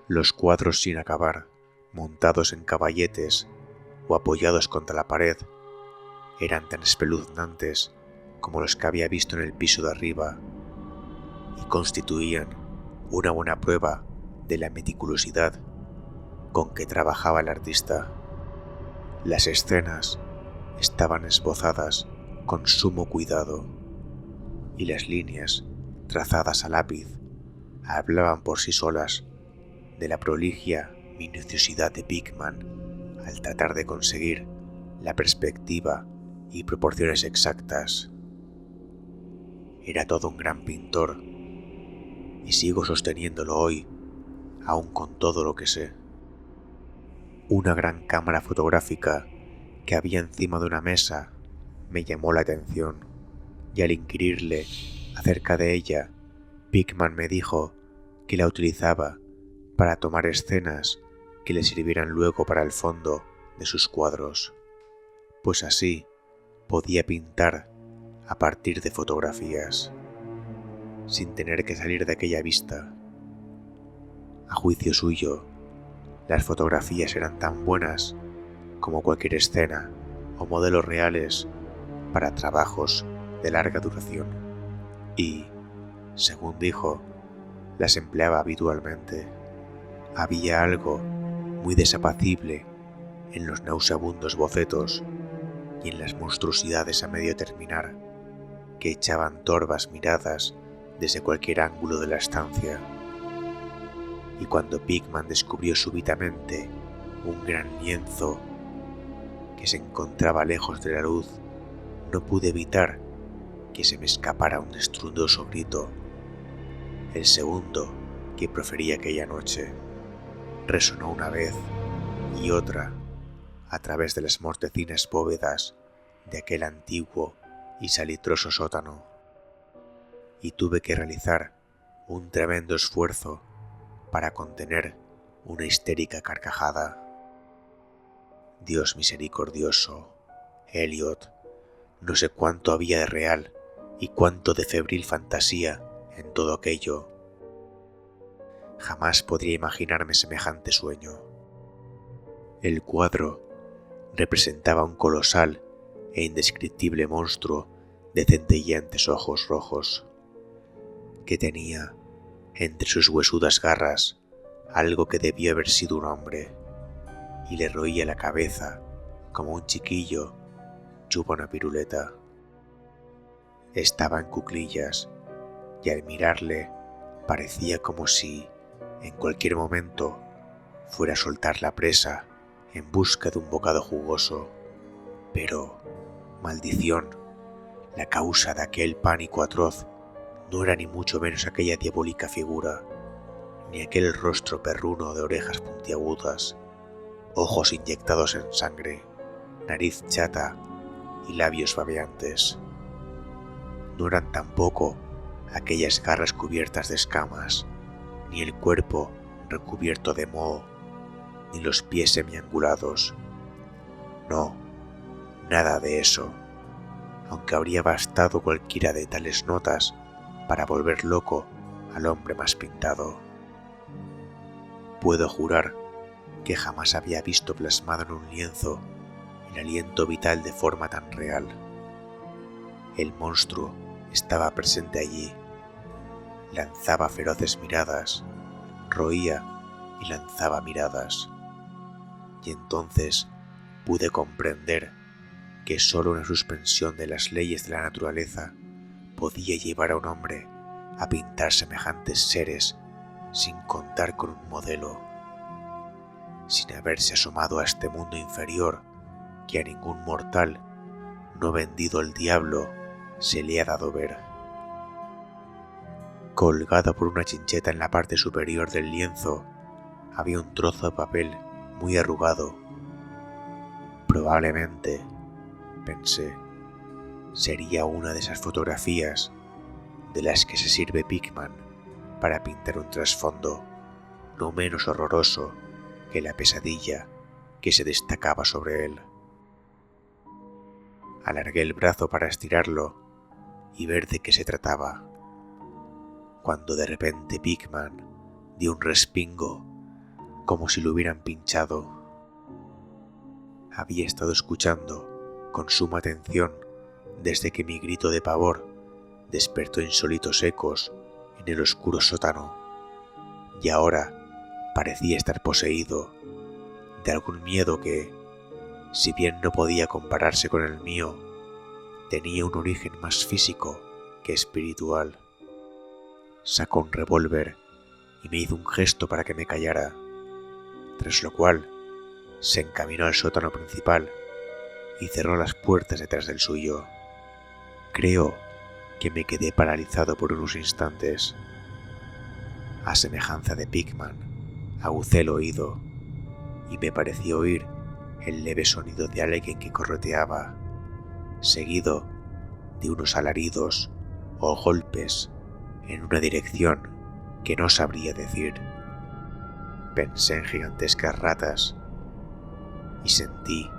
Los cuadros sin acabar, montados en caballetes o apoyados contra la pared, eran tan espeluznantes como los que había visto en el piso de arriba y constituían una buena prueba de la meticulosidad con que trabajaba el artista. Las escenas estaban esbozadas con sumo cuidado y las líneas trazadas a lápiz hablaban por sí solas de la proligia minuciosidad de Pickman al tratar de conseguir la perspectiva y proporciones exactas. Era todo un gran pintor y sigo sosteniéndolo hoy, aun con todo lo que sé. Una gran cámara fotográfica que había encima de una mesa me llamó la atención y al inquirirle acerca de ella, Pickman me dijo que la utilizaba para tomar escenas que le sirvieran luego para el fondo de sus cuadros, pues así podía pintar a partir de fotografías, sin tener que salir de aquella vista. A juicio suyo, las fotografías eran tan buenas como cualquier escena o modelos reales para trabajos de larga duración y, según dijo, las empleaba habitualmente. Había algo muy desapacible en los nauseabundos bocetos y en las monstruosidades a medio terminar que echaban torvas miradas desde cualquier ángulo de la estancia. Y cuando Pickman descubrió súbitamente un gran lienzo que se encontraba lejos de la luz, no pude evitar que se me escapara un estruendoso grito, el segundo que proferí aquella noche. Resonó una vez y otra a través de las mortecinas bóvedas de aquel antiguo y salitroso sótano, y tuve que realizar un tremendo esfuerzo para contener una histérica carcajada. Dios misericordioso, Elliot, no sé cuánto había de real y cuánto de febril fantasía en todo aquello. Jamás podría imaginarme semejante sueño. El cuadro representaba un colosal e indescriptible monstruo de centelleantes ojos rojos, que tenía entre sus huesudas garras algo que debió haber sido un hombre, y le roía la cabeza como un chiquillo chupa una piruleta. Estaba en cuclillas y al mirarle parecía como si en cualquier momento fuera a soltar la presa en busca de un bocado jugoso. Pero, maldición, la causa de aquel pánico atroz no era ni mucho menos aquella diabólica figura, ni aquel rostro perruno de orejas puntiagudas, ojos inyectados en sangre, nariz chata y labios babeantes. No eran tampoco aquellas garras cubiertas de escamas, ni el cuerpo recubierto de moho, ni los pies semiangulados. No, nada de eso, aunque habría bastado cualquiera de tales notas para volver loco al hombre más pintado. Puedo jurar que jamás había visto plasmado en un lienzo el aliento vital de forma tan real. El monstruo estaba presente allí, lanzaba feroces miradas, roía y lanzaba miradas, y entonces pude comprender que solo una suspensión de las leyes de la naturaleza podía llevar a un hombre a pintar semejantes seres sin contar con un modelo, sin haberse asomado a este mundo inferior que a ningún mortal no vendido al diablo se le ha dado ver. Colgado por una chincheta en la parte superior del lienzo había un trozo de papel muy arrugado. Probablemente, pensé, sería una de esas fotografías de las que se sirve Pickman para pintar un trasfondo no menos horroroso que la pesadilla que se destacaba sobre él. Alargué el brazo para estirarlo y ver de qué se trataba, cuando de repente Pickman dio un respingo como si lo hubieran pinchado. Había estado escuchando con suma atención desde que mi grito de pavor despertó insólitos ecos en el oscuro sótano, y ahora parecía estar poseído de algún miedo que, si bien no podía compararse con el mío, tenía un origen más físico que espiritual. Sacó un revólver y me hizo un gesto para que me callara, tras lo cual se encaminó al sótano principal y cerró las puertas detrás del suyo. Creo que me quedé paralizado por unos instantes. A semejanza de Pickman, agucé el oído y me pareció oír el leve sonido de alguien que correteaba, seguido de unos alaridos o golpes en una dirección que no sabría decir. Pensé en gigantescas ratas y sentí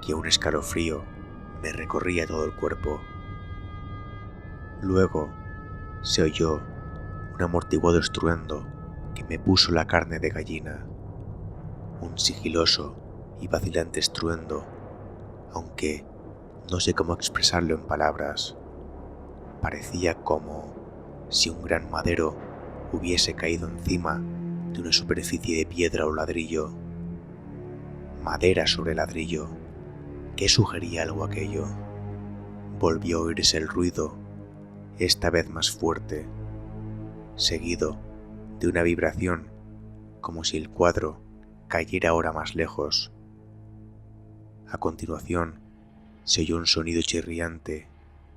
que un escalofrío me recorría todo el cuerpo. Luego se oyó un amortiguado estruendo que me puso la carne de gallina, un sigiloso y vacilante estruendo, aunque no sé cómo expresarlo en palabras. Parecía como si un gran madero hubiese caído encima de una superficie de piedra o ladrillo. Madera sobre ladrillo. ¿Qué sugería algo aquello? Volvió a oírse el ruido, esta vez más fuerte, seguido de una vibración como si el cuadro cayera ahora más lejos. A continuación se oyó un sonido chirriante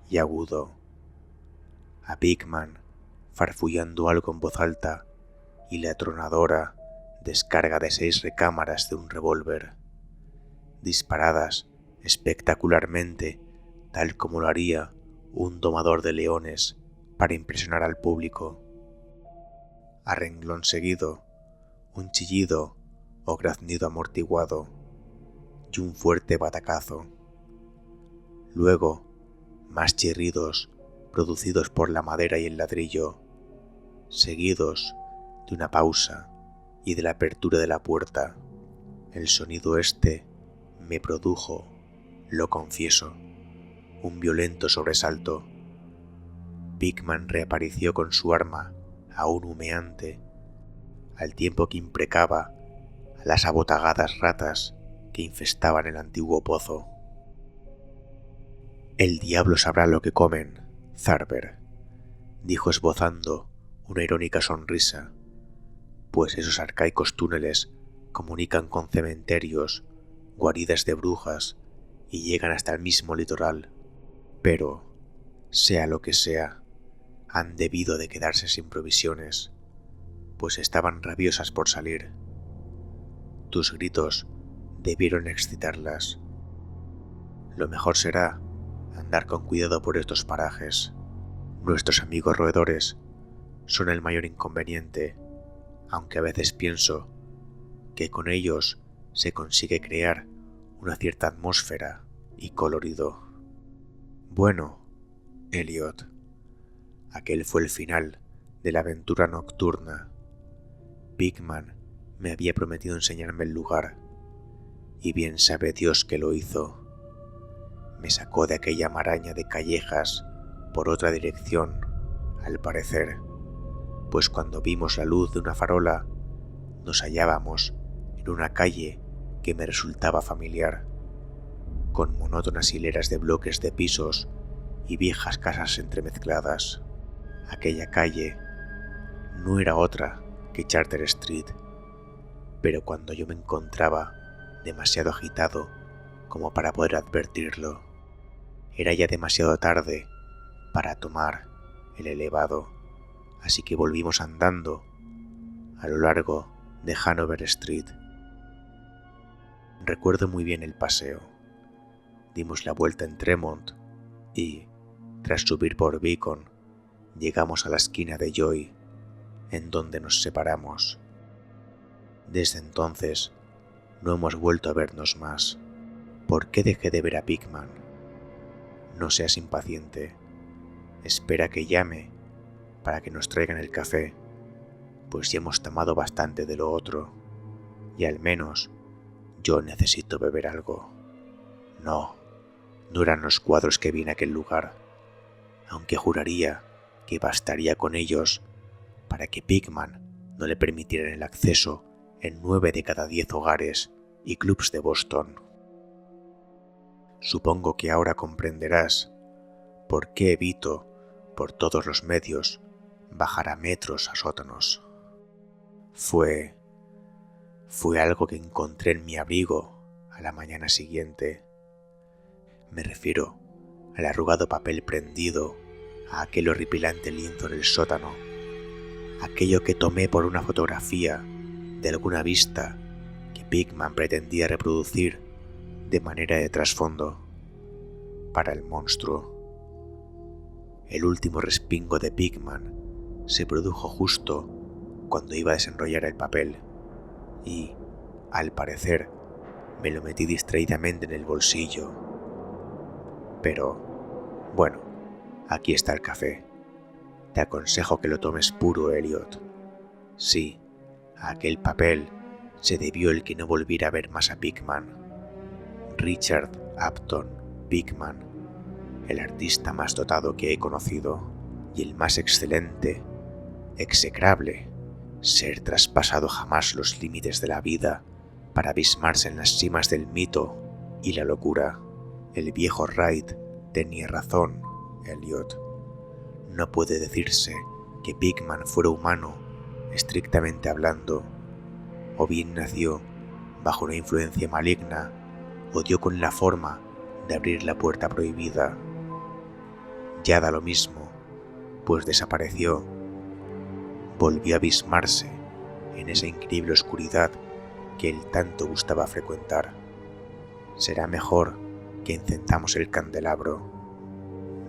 y agudo. A Pickman farfullando algo en voz alta y la atronadora descarga de 6 recámaras de un revólver, disparadas espectacularmente tal como lo haría un domador de leones para impresionar al público. A renglón seguido, un chillido o graznido amortiguado y un fuerte batacazo. Luego, más chirridos producidos por la madera y el ladrillo, seguidos de una pausa y de la apertura de la puerta. El sonido este me produjo, lo confieso, un violento sobresalto. Pickman reapareció con su arma aún humeante, al tiempo que imprecaba a las abotagadas ratas que infestaban el antiguo pozo. «El diablo sabrá lo que comen, Zarber», dijo esbozando una irónica sonrisa, pues esos arcaicos túneles comunican con cementerios, guaridas de brujas y llegan hasta el mismo litoral. Pero, sea lo que sea, han debido de quedarse sin provisiones, pues estaban rabiosas por salir. Tus gritos debieron excitarlas. Lo mejor será andar con cuidado por estos parajes. Nuestros amigos roedores son el mayor inconveniente, aunque a veces pienso que con ellos se consigue crear una cierta atmósfera y colorido. Bueno, Elliot, aquel fue el final de la aventura nocturna. Pigman me había prometido enseñarme el lugar, y bien sabe Dios que lo hizo. Me sacó de aquella maraña de callejas por otra dirección, al parecer, pues cuando vimos la luz de una farola, nos hallábamos en una calle que me resultaba familiar, con monótonas hileras de bloques de pisos y viejas casas entremezcladas. Aquella calle no era otra que Charter Street, pero cuando yo me encontraba demasiado agitado como para poder advertirlo, era ya demasiado tarde para tomar el elevado, así que volvimos andando a lo largo de Hanover Street. Recuerdo muy bien el paseo. Dimos la vuelta en Tremont y, tras subir por Beacon, llegamos a la esquina de Joy, en donde nos separamos. Desde entonces no hemos vuelto a vernos más. ¿Por qué dejé de ver a Pigman? No seas impaciente. Espera que llame para que nos traigan el café, pues ya hemos tomado bastante de lo otro, y al menos yo necesito beber algo. No eran los cuadros que vi en aquel lugar, aunque juraría que bastaría con ellos para que Pigman no le permitieran el acceso en 9 de cada 10 hogares y clubs de Boston. Supongo que ahora comprenderás por qué evito, por todos los medios, bajar a metros a sótanos. Fue algo que encontré en mi abrigo a la mañana siguiente. Me refiero al arrugado papel prendido a aquel horripilante lienzo en el sótano, aquello que tomé por una fotografía de alguna vista que Pigman pretendía reproducir de manera de trasfondo para el monstruo. El último respingo de Pigman se produjo justo cuando iba a desenrollar el papel y, al parecer, me lo metí distraídamente en el bolsillo. Pero, bueno, aquí está el café. Te aconsejo que lo tomes puro, Elliot. Sí, a aquel papel se debió el que no volviera a ver más a Pigman. Richard Upton Pigman, el artista más dotado que he conocido y el más excelente, execrable, ser traspasado jamás los límites de la vida para abismarse en las cimas del mito y la locura. El viejo Wright tenía razón, Elliot. No puede decirse que Pigman fuera humano, estrictamente hablando, o bien nació bajo una influencia maligna o dio con la forma de abrir la puerta prohibida. Ya da lo mismo, pues desapareció. Volvió a abismarse en esa increíble oscuridad que él tanto gustaba frecuentar. Será mejor que encendamos el candelabro.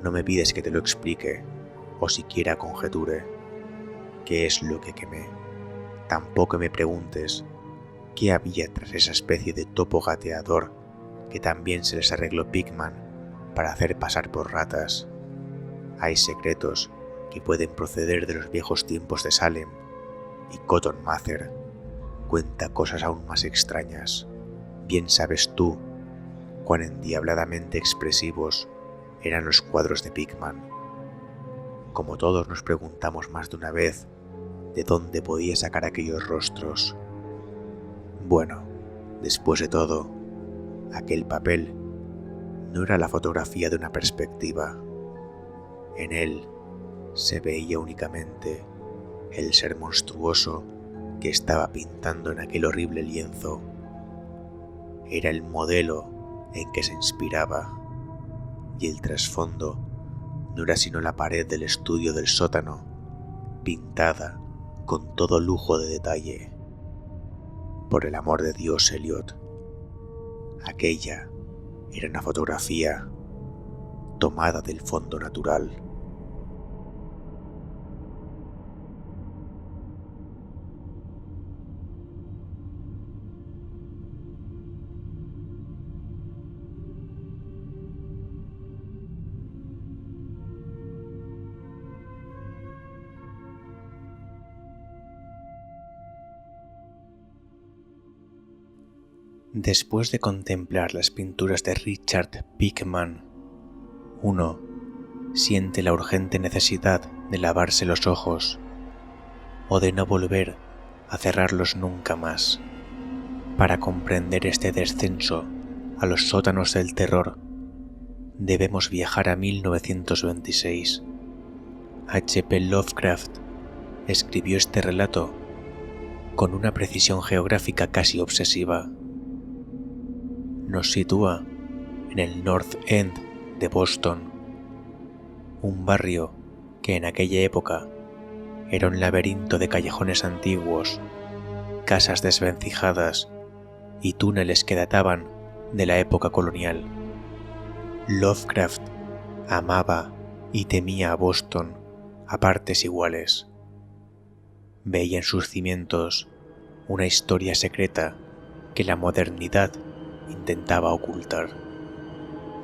No me pides que te lo explique, o siquiera conjeture qué es lo que quemé. Tampoco me preguntes qué había tras esa especie de topo gateador que también se les arregló Pigman para hacer pasar por ratas. Hay secretos que pueden proceder de los viejos tiempos de Salem, y Cotton Mather cuenta cosas aún más extrañas. Bien sabes tú cuán endiabladamente expresivos eran los cuadros de Pigman. Como todos nos preguntamos más de una vez de dónde podía sacar aquellos rostros. Bueno, después de todo, Aquel papel no era la fotografía de una perspectiva. En él se veía únicamente el ser monstruoso que estaba pintando en aquel horrible lienzo. Era el modelo en que se inspiraba, y el trasfondo no era sino la pared del estudio del sótano, pintada con todo lujo de detalle. Por el amor de Dios, Elliot, aquella era una fotografía tomada del fondo natural. Después de contemplar las pinturas de Richard Pickman, uno siente la urgente necesidad de lavarse los ojos o de no volver a cerrarlos nunca más. Para comprender este descenso a los sótanos del terror, debemos viajar a 1926. H.P. Lovecraft escribió este relato con una precisión geográfica casi obsesiva. Nos sitúa en el North End de Boston, un barrio que en aquella época era un laberinto de callejones antiguos, casas desvencijadas y túneles que databan de la época colonial. Lovecraft amaba y temía a Boston a partes iguales. Veía en sus cimientos una historia secreta que la modernidad intentaba ocultar.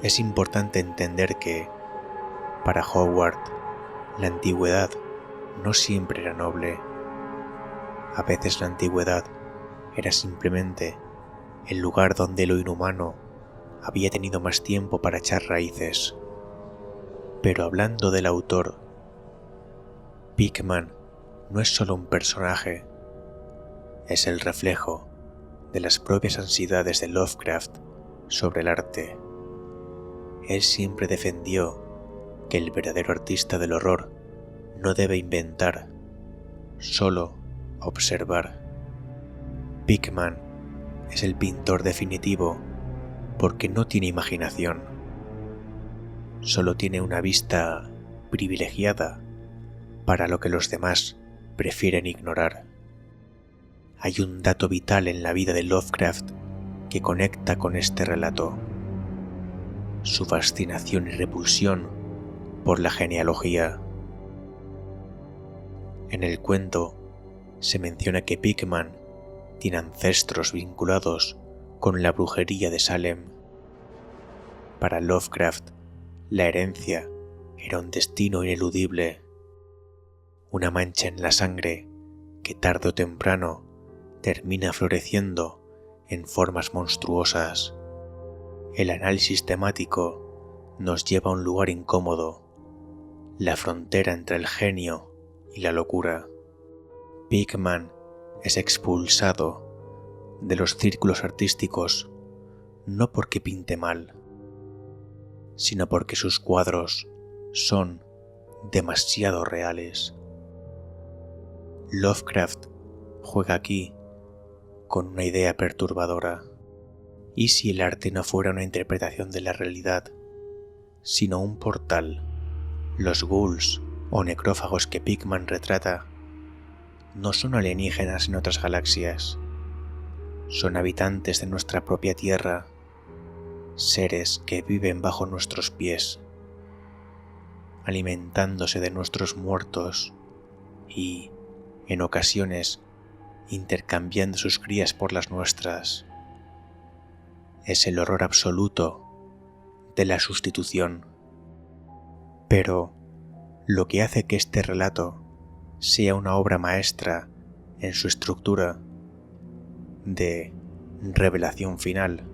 Es importante entender que, para Howard, la antigüedad no siempre era noble. A veces la antigüedad era simplemente el lugar donde lo inhumano había tenido más tiempo para echar raíces. Pero hablando del autor, Pickman no es solo un personaje, es el reflejo de las propias ansiedades de Lovecraft sobre el arte. Él siempre defendió que el verdadero artista del horror no debe inventar, solo observar. Pickman es el pintor definitivo porque no tiene imaginación, solo tiene una vista privilegiada para lo que los demás prefieren ignorar. Hay un dato vital en la vida de Lovecraft que conecta con este relato: su fascinación y repulsión por la genealogía. En el cuento se menciona que Pickman tiene ancestros vinculados con la brujería de Salem. Para Lovecraft, la herencia era un destino ineludible, una mancha en la sangre que tarde o temprano termina floreciendo en formas monstruosas. El análisis temático nos lleva a un lugar incómodo, la frontera entre el genio y la locura. Pickman es expulsado de los círculos artísticos no porque pinte mal, sino porque sus cuadros son demasiado reales. Lovecraft juega aquí con una idea perturbadora. ¿Y si el arte no fuera una interpretación de la realidad, sino un portal? Los ghouls o necrófagos que Pickman retrata no son alienígenas en otras galaxias, son habitantes de nuestra propia Tierra, seres que viven bajo nuestros pies, alimentándose de nuestros muertos y, en ocasiones, intercambiando sus crías por las nuestras. Es el horror absoluto de la sustitución. Pero lo que hace que este relato sea una obra maestra en su estructura de revelación final.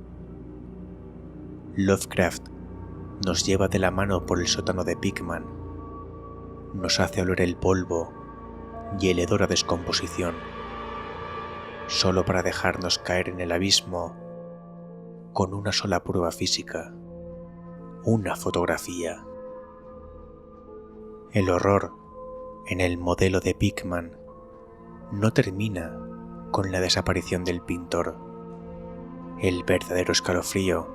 Lovecraft nos lleva de la mano por el sótano de Pickman, nos hace oler el polvo y el hedor a descomposición, solo para dejarnos caer en el abismo con una sola prueba física, una fotografía. El horror en el modelo de Pickman no termina con la desaparición del pintor. El verdadero escalofrío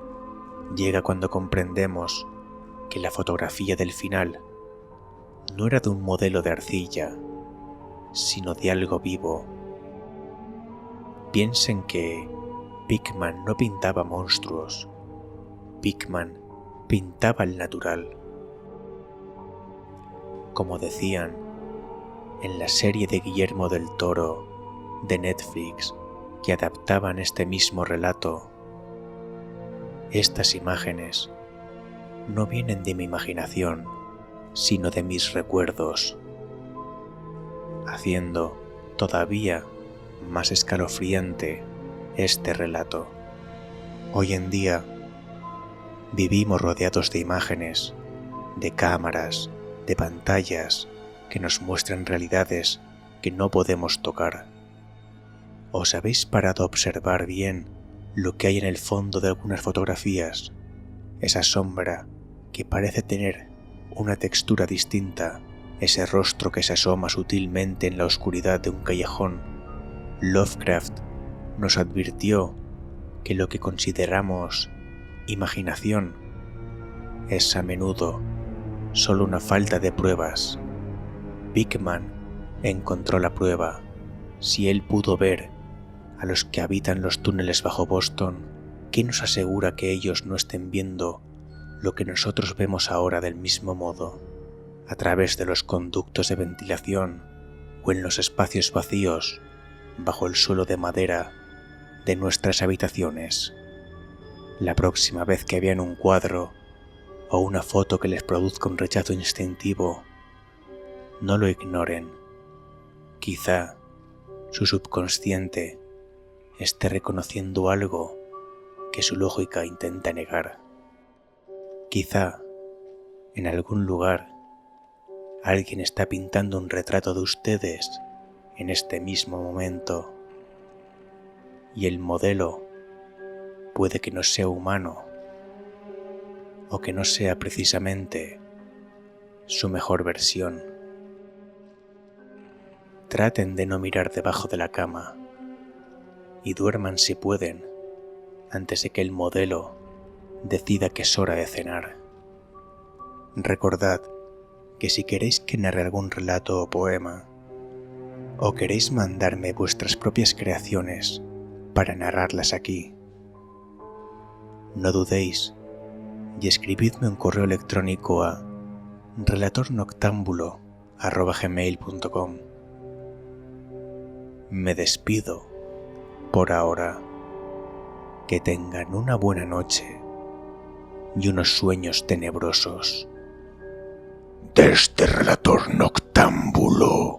llega cuando comprendemos que la fotografía del final no era de un modelo de arcilla, sino de algo vivo. Piensen que Pickman no pintaba monstruos, Pickman pintaba el natural. Como decían en la serie de Guillermo del Toro de Netflix que adaptaban este mismo relato, estas imágenes no vienen de mi imaginación, sino de mis recuerdos, haciendo todavía más escalofriante este relato. Hoy en día vivimos rodeados de imágenes, de cámaras, de pantallas que nos muestran realidades que no podemos tocar. ¿Os habéis parado a observar bien lo que hay en el fondo de algunas fotografías? Esa sombra que parece tener una textura distinta, ese rostro que se asoma sutilmente en la oscuridad de un callejón. Lovecraft nos advirtió que lo que consideramos imaginación es a menudo solo una falta de pruebas. Pickman encontró la prueba. Si él pudo ver a los que habitan los túneles bajo Boston, ¿qué nos asegura que ellos no estén viendo lo que nosotros vemos ahora del mismo modo, a través de los conductos de ventilación o en los espacios vacíos bajo el suelo de madera de nuestras habitaciones? La próxima vez que vean un cuadro o una foto que les produzca un rechazo instintivo, no lo ignoren. Quizá su subconsciente esté reconociendo algo que su lógica intenta negar. Quizá en algún lugar alguien está pintando un retrato de ustedes en este mismo momento, y el modelo puede que no sea humano o que no sea precisamente su mejor versión. Traten de no mirar debajo de la cama y duerman si pueden antes de que el modelo decida que es hora de cenar. Recordad que si queréis que narre algún relato o poema, o queréis mandarme vuestras propias creaciones para narrarlas aquí, no dudéis y escribidme un correo electrónico a relatornoctambulo@gmail.com. Me despido por ahora. Que tengan una buena noche y unos sueños tenebrosos. Desde Relator Noctámbulo.